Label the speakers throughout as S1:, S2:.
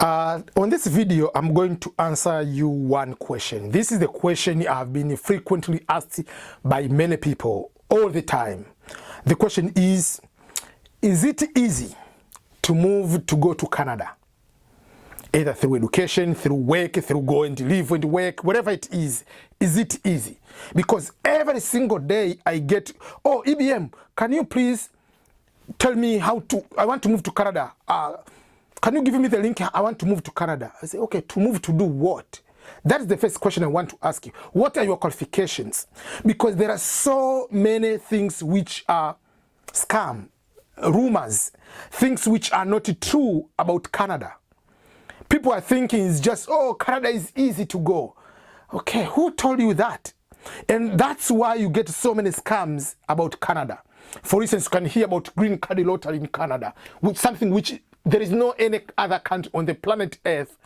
S1: On this video, I'm going to answer you one question. This is the question I've been frequently asked by many people all the time. The question is it easy to move to go to Canada? Either through education, through work, through going to live and work, whatever it is it easy? Because every single day I get, oh, EBM, can you please tell me I want to move to Canada. Can you give me the link? I want to move to Canada. I say, okay, to move to do what? That is the first question I want to ask you. What are your qualifications? Because there are so many things which are scam, rumors, things which are not true about Canada. People are thinking it's just, oh, Canada is easy to go. Okay, who told you that? And that's why you get so many scams about Canada. For instance, you can hear about green card lottery in Canada, which something which there is no any other country on the planet Earth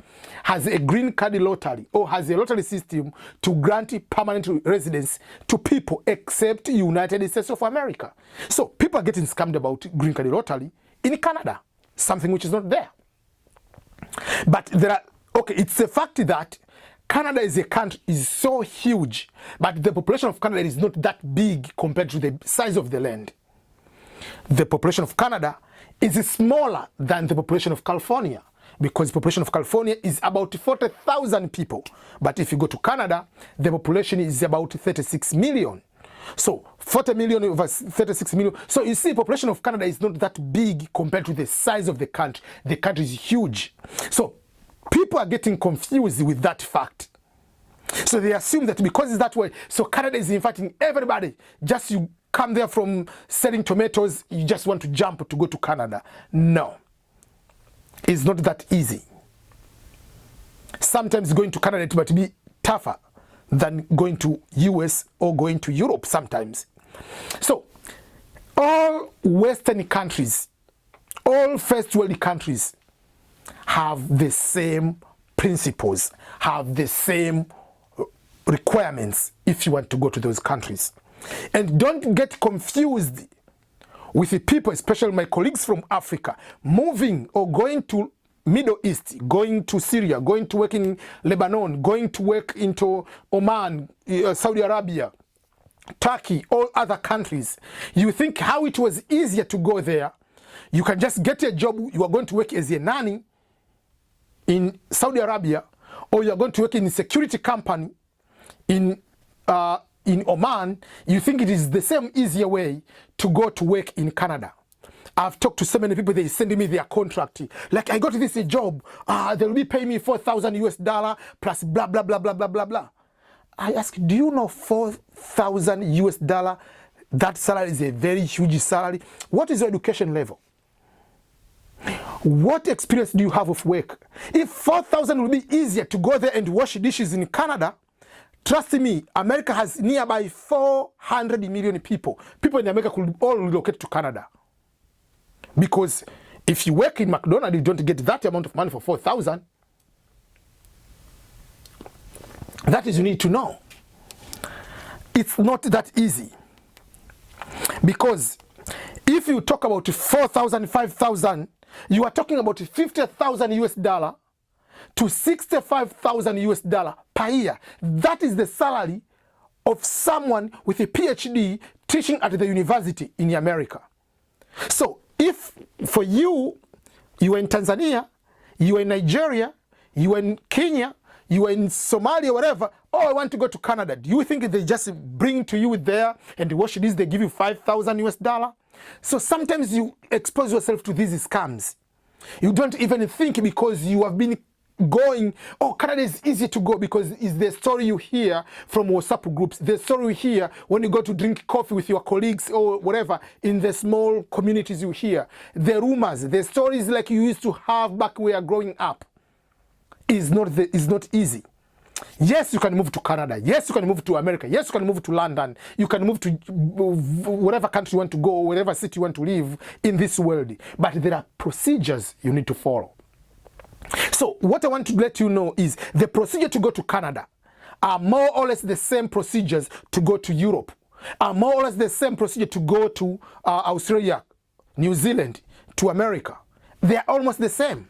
S1: has a green card lottery or has a lottery system to grant permanent residence to people except United States of America. So people are getting scammed about green card lottery in Canada, something which is not there. But there are, okay, it's a fact that Canada is a country, is so huge, but the population of Canada is not that big compared to the size of the land. The population of Canada is smaller than the population of California, because the population of California is about 40,000 people. But if you go to Canada, the population is about 36 million. So 40 million over 36 million. So you see, the population of Canada is not that big compared to the size of the country. The country is huge. So people are getting confused with that fact. So they assume that because it's that way, so Canada is inviting everybody. Just you come there from selling tomatoes, you just want to jump to go to Canada. No, it's not that easy. Sometimes going to Canada might be tougher than going to US or going to Europe sometimes. So all Western countries, all first world countries have the same principles, have the same requirements if you want to go to those countries. And don't get confused with the people, especially my colleagues from Africa, moving or going to Middle East, going to Syria, going to work in Lebanon, going to work into Oman, Saudi Arabia, Turkey, all other countries. You think how it was easier to go there. You can just get a job, you are going to work as a nanny in Saudi Arabia, or you are going to work in a security company in Oman. You think it is the same easier way to go to work in Canada. I've talked to so many people, they send me their contract. Like, I got this job, they'll be paying me $4,000 plus blah, blah, blah, blah, blah, blah, blah. I ask, do you know $4,000, that salary is a very huge salary? What is your education level? What experience do you have of work? If 4,000 will be easier to go there and wash dishes in Canada, trust me, America has nearby 400 million people. People in America could all relocate to Canada. Because if you work in McDonald's, you don't get that amount of money for 4,000. That is, you need to know. It's not that easy. Because if you talk about 4,000, 5,000, you are talking about $50,000 to $65,000 per year. That is the salary of someone with a PhD teaching at the university in America. So if for you, you are in Tanzania, you are in Nigeria, you are in Kenya, you are in Somalia, whatever, oh, I want to go to Canada. Do you think they just bring to you there and wash this, they give you $5,000? So sometimes you expose yourself to these scams. You don't even think, because you have been going, oh, Canada is easy to go, because it's the story you hear from WhatsApp groups, the story you hear when you go to drink coffee with your colleagues or whatever, in the small communities you hear. The rumors, the stories like you used to have back when you were growing up is not easy. Yes, you can move to Canada. Yes, you can move to America. Yes, you can move to London. You can move to whatever country you want to go, whatever city you want to live in this world. But there are procedures you need to follow. So what I want to let you know is the procedure to go to Canada are more or less the same procedures to go to Europe, are more or less the same procedure to go to Australia, New Zealand, to America. They are almost the same.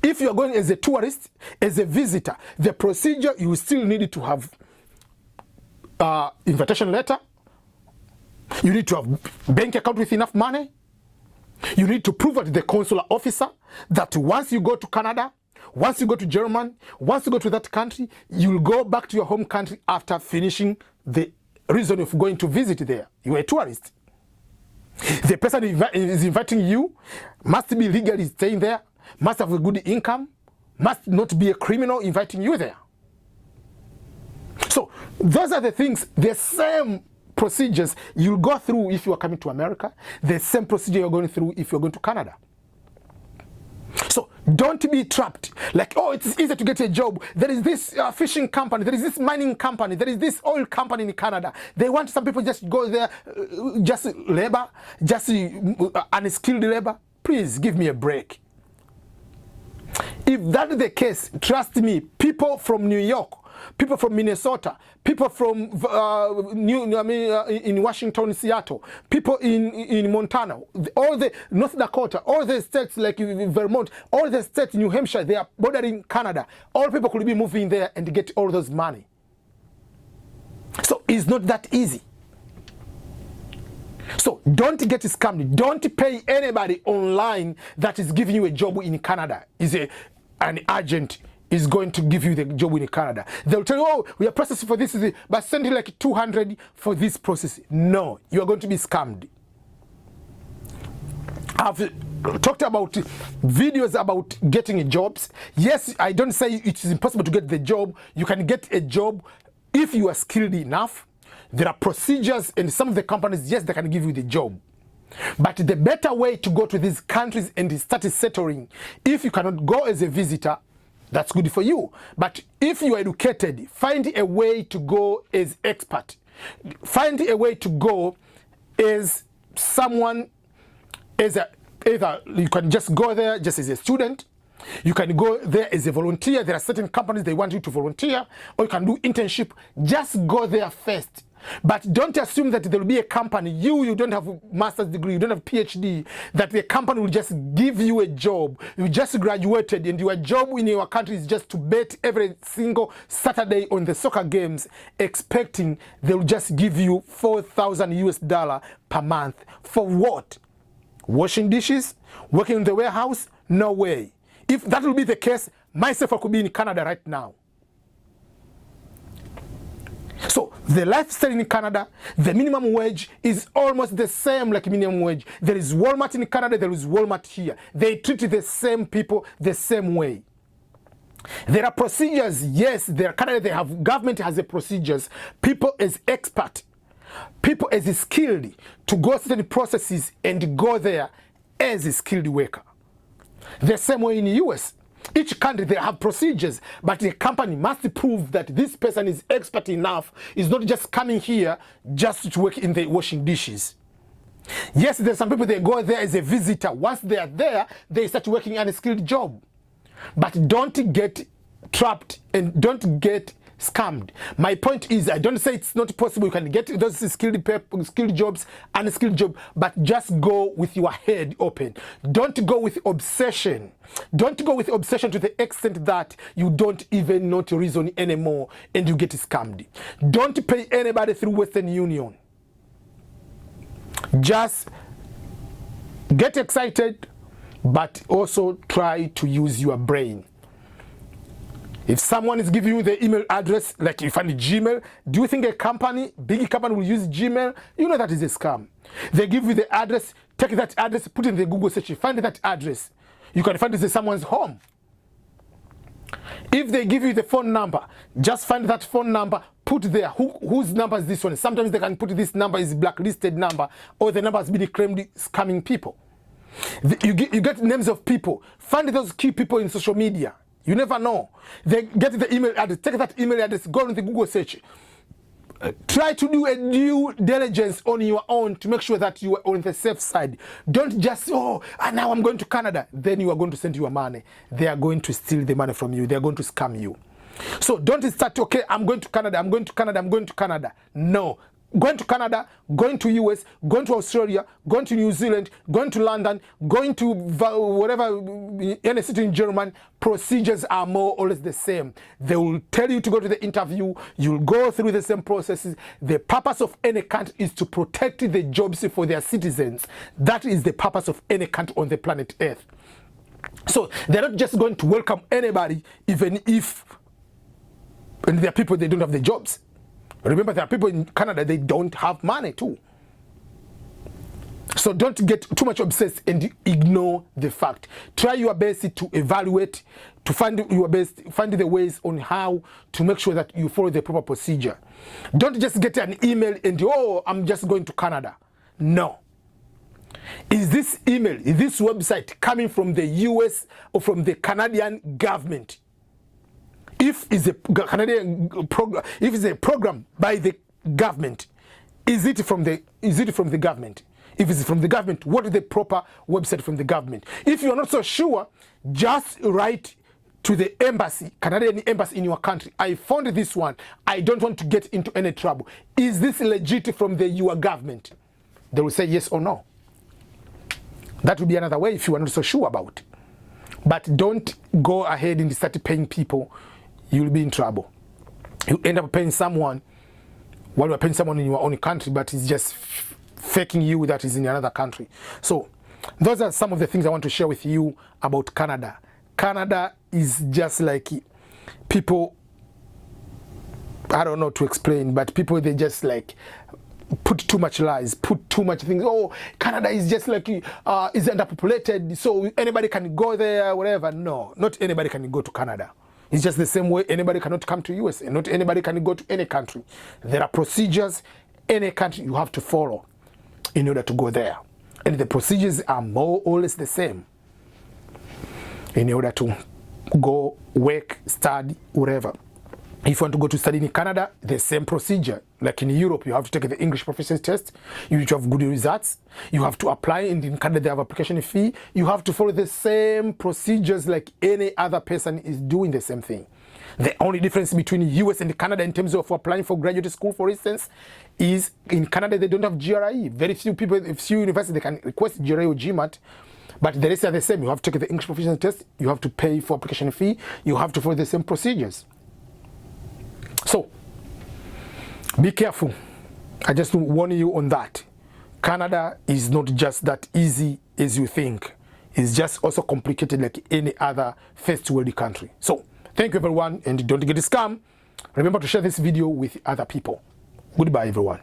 S1: If you are going as a tourist, as a visitor, the procedure, you still need to have invitation letter. You need to have bank account with enough money. You need to prove to the consular officer that once you go to Canada, once you go to Germany, once you go to that country, you'll go back to your home country after finishing the reason of going to visit there. You are a tourist. The person is inviting you must be legally staying there, must have a good income, must not be a criminal inviting you there. So those are the things, the same procedures you'll go through if you are coming to America, the same procedure you're going through if you're going to Canada. So don't be trapped. Like, oh, it's easy to get a job. There is this fishing company, there is this mining company, there is this oil company in Canada. They want some people just go there, just labor, just unskilled labor. Please give me a break. If that is the case, trust me, people from New York, people from Minnesota, people from in Washington, Seattle, people in Montana, all the North Dakota, all the states like Vermont, all the states, New Hampshire, they are bordering Canada. All people could be moving there and get all those money. So it's not that easy. So don't get scammed. Don't pay anybody online that is giving you a job in Canada. An agent is going to give you the job in Canada. They'll tell you, oh, we are processing for this, but send you like 200 for this process. No, you are going to be scammed. I've talked about videos about getting jobs. Yes, I don't say it is impossible to get the job. You can get a job if you are skilled enough. There are procedures, and some of the companies, yes, they can give you the job. But the better way to go to these countries and start settling, if you cannot go as a visitor, that's good for you. But if you are educated, find a way to go as expert. Find a way to go as someone, either you can just go there just as a student. You can go there as a volunteer. There are certain companies, they want you to volunteer, or you can do internship. Just go there first. But don't assume that there will be a company, you don't have a master's degree, you don't have PhD, that the company will just give you a job. You just graduated and your job in your country is just to bet every single Saturday on the soccer games, expecting they will just give you $4,000 per month. For what? Washing dishes? Working in the warehouse? No way. If that will be the case, myself I could be in Canada right now. So the lifestyle in Canada, the minimum wage is almost the same like minimum wage. There is Walmart in Canada, there is Walmart here. They treat the same people the same way. There are procedures, yes, Canada, they have, government has a procedures. People as expert, people as skilled to go through the processes and go there as a skilled worker. The same way in the US. Each country, they have procedures, but the company must prove that this person is expert enough, is not just coming here just to work in the washing dishes. Yes, there's some people, they go there as a visitor. Once they are there, they start working on a skilled job. But don't get trapped and don't get scammed. My point is, I don't say it's not possible. You can get those skilled jobs, unskilled job, but just go with your head open. Don't go with obsession. Don't go with obsession to the extent that you don't even know to reason anymore and you get scammed. Don't pay anybody through Western Union. Just get excited, but also try to use your brain. If someone is giving you the email address, like you find Gmail, do you think a company, big company will use Gmail? You know that is a scam. They give you the address, take that address, put it in the Google search, find that address. You can find it in someone's home. If they give you the phone number, just find that phone number, put there, whose number is this one? Sometimes they can put this number is blacklisted number, or the number has been claimed scamming people. You get names of people. Find those key people in social media. You never know. They get the email address, take that email address, go on the Google search. Try to do a due diligence on your own to make sure that you are on the safe side. Don't just, now I'm going to Canada. Then you are going to send your money. They are going to steal the money from you. They are going to scam you. So don't start, okay, I'm going to Canada, I'm going to Canada, I'm going to Canada. No. going to Canada, going to US, going to Australia, going to New Zealand, going to London, going to whatever, any city in Germany, procedures are more or less the same. They will tell you to go to the interview, you'll go through the same processes. The purpose of any country is to protect the jobs for their citizens. That is the purpose of any country on the planet Earth. So they're not just going to welcome anybody, even if there are people they don't have the jobs. Remember, there are people in Canada, they don't have money too. So don't get too much obsessed and ignore the fact. Try your best to evaluate, to find the ways on how to make sure that you follow the proper procedure. Don't just get an email and, oh, I'm just going to Canada. No. Is this email, is this website coming from the US or from the Canadian government? If it's a Canadian program, if it's a program by the government, is it from the government? If it's from the government, what is the proper website from the government? If you're not so sure, just write to the embassy, Canadian embassy in your country. I found this one. I don't want to get into any trouble. Is this legit from your government? They will say yes or no. That would be another way if you are not so sure about it. But don't go ahead and start paying people. You'll be in trouble. You end up paying someone while you're paying someone in your own country, but it's just faking you that is in another country. So those are some of the things I want to share with you about Canada. Canada is just like people, I don't know to explain, but people, they just like put too much lies, put too much things. Oh, Canada is just like, is underpopulated, so anybody can go there, whatever. No, not anybody can go to Canada. It's just the same way anybody cannot come to US, and not anybody can go to any country. There are procedures any country you have to follow in order to go there. And the procedures are more or less the same in order to go work, study, whatever. If you want to go to study in Canada, the same procedure. Like in Europe, you have to take the English proficiency test. You need to have good results. You have to apply, and in Canada they have application fee. You have to follow the same procedures like any other person is doing the same thing. The only difference between US and Canada in terms of applying for graduate school, for instance, is in Canada they don't have GRE. Very few people, few universities, they can request GRE or GMAT. But the rest are the same. You have to take the English proficiency test. You have to pay for application fee. You have to follow the same procedures. So, be careful. I just warn you on that. Canada is not just that easy as you think. It's just also complicated like any other first world country. So, thank you everyone, and don't get scammed. Remember to share this video with other people. Goodbye everyone.